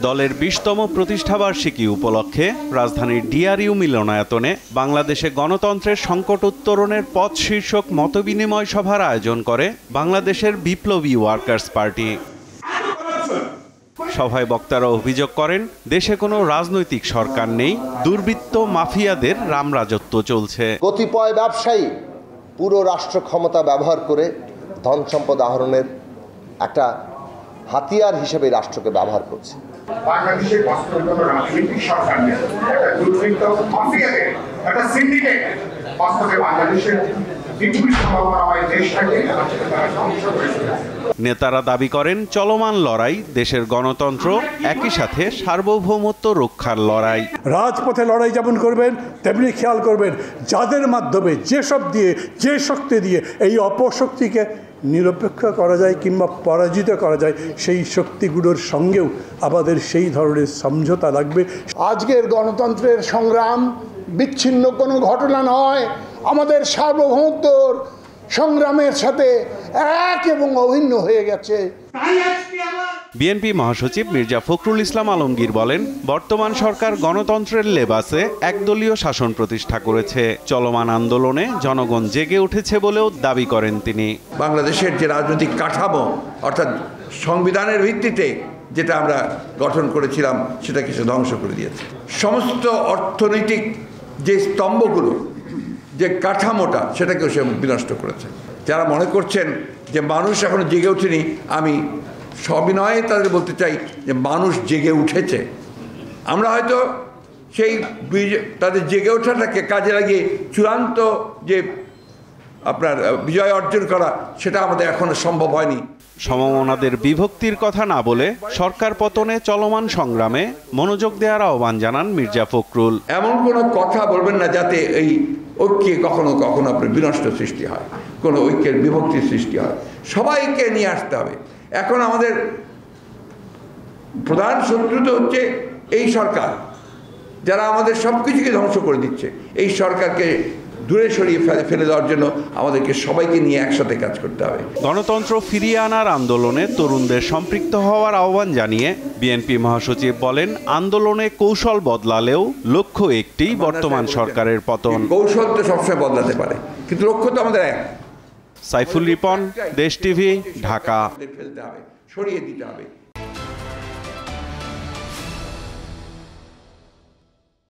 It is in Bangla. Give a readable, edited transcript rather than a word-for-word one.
দলের ২০তম প্রতিষ্ঠাবার্ষিকী উপলক্ষে রাজধানীর ডিআরইউ মিলনায়তনে বাংলাদেশে গণতন্ত্রের সংকট উত্তরণের পথ শীর্ষক মতবিনিময় সভার আয়োজন করে বাংলাদেশের বিপ্লবী ওয়ার্কার্স পার্টি। সভায় বক্তারা অভিযোগ করেন, দেশে কোনো রাজনৈতিক সরকার নেই, দুর্বৃত্ত মাফিয়াদের রামরাজত্ব চলছে। কতিপয় ব্যবসায়ী পুরো রাষ্ট্র ক্ষমতা ব্যবহার করে ধন সম্পদ আহরণের একটা হাতিয়ার হিসেবে রাষ্ট্রকে ব্যবহার করছে। বাংলাদেশের বাস্তবগত রাজনৈতিক সরকার নেই, একটা দুর্বৃত্ত মাফিয়াদের একটা সিন্ডিকেট বাস্তবে বাংলাদেশের নেতারা দাবি করেন, চলমান লড়াই দেশের গণতন্ত্র, একই সাথে সার্বভৌমত্ব রক্ষার লড়াই। রাজপথে লড়াই যেমন করবেন তেমনি খেয়াল করবেন যাদের মাধ্যমে যেসব দিয়ে যে শক্তি দিয়ে এই অপশক্তিকে নিরপেক্ষ করা যায় কিংবা পরাজিত করা যায়, সেই শক্তিগুলোর সঙ্গেও আমাদের সেই ধরনের সমঝোতা লাগবে। আজকের গণতন্ত্রের সংগ্রাম বিচ্ছিন্ন কোনো ঘটনা নয়, আমাদের সার্বভৌমত্বর সংগ্রামের সাথে এক এবং অভিন্ন হয়ে গেছে। বিএনপি মহাসচিব মির্জা ফখরুল ইসলাম আলমগীর বলেন, বর্তমান সরকার গণতন্ত্রের লেবাসে একদলীয় শাসন প্রতিষ্ঠা করেছে। চলমান আন্দোলনে জনগণ জেগে উঠেছে বলেও দাবি করেন তিনি। বাংলাদেশের যে রাজনৈতিক কাঠামো অর্থাৎ সংবিধানের ভিত্তিতে যেটা আমরা গঠন করেছিলাম সেটাকে সে ধ্বংস করে দিয়েছে। সমস্ত অর্থনৈতিক যে স্তম্ভগুলো, যে কাঠামোটা, সেটাকেও সে বিনষ্ট করেছে। যারা মনে করছেন যে মানুষ এখনো জেগে ওঠেনি, আমি সবিনয়ে তাদের বলতে চাই যে মানুষ জেগে উঠেছে। আমরা হয়তো সেই তাদের জেগে ওঠাটাকে কাজে লাগিয়ে চূড়ান্ত যে আপনার বিজয় অর্জন করা, সেটা আমাদের এখনো সম্ভব হয়নি। সমমনাদের বিভক্তির কথা না বলে সরকার পতনে চলমান সংগ্রামে মনোযোগ দেওয়ার আহ্বান জানান মির্জা ফখরুল। এমন কোনো কথা বলবেন না যাতে এই ঐক্যে কখনো কখনো আপনার বিনষ্ট সৃষ্টি হয়, কোনো ঐক্যের বিভক্তির সৃষ্টি হয়। সবাইকে নিয়ে আসতে হবে। এখন আমাদের প্রধান শত্রু তো হচ্ছে এই সরকার, যারা আমাদের সব কিছুকে ধ্বংস করে দিচ্ছে। এই সরকারকে দূরে সরিয়ে ফেলে দেওয়ার জন্য আমাদেরকে সবাইকে নিয়ে একসাথে কাজ করতে হবে। গণতন্ত্র ফিরিয়ে আনার আন্দোলনে তরুণদের সম্পৃক্ত হওয়ার আহ্বান জানিয়ে বিএনপি মহাসচিব বলেন, আন্দোলনে কৌশল বদলালেও লক্ষ্য একটি, বর্তমান সরকারের পতন। কৌশল তো সবসময় বদলাতে পারে, কিন্তু লক্ষ্য তো আমাদের এক। সাইফুল রিপন, দেশ টিভি, ঢাকা। ফেলতে হবে, সরিয়ে দিতে হবে।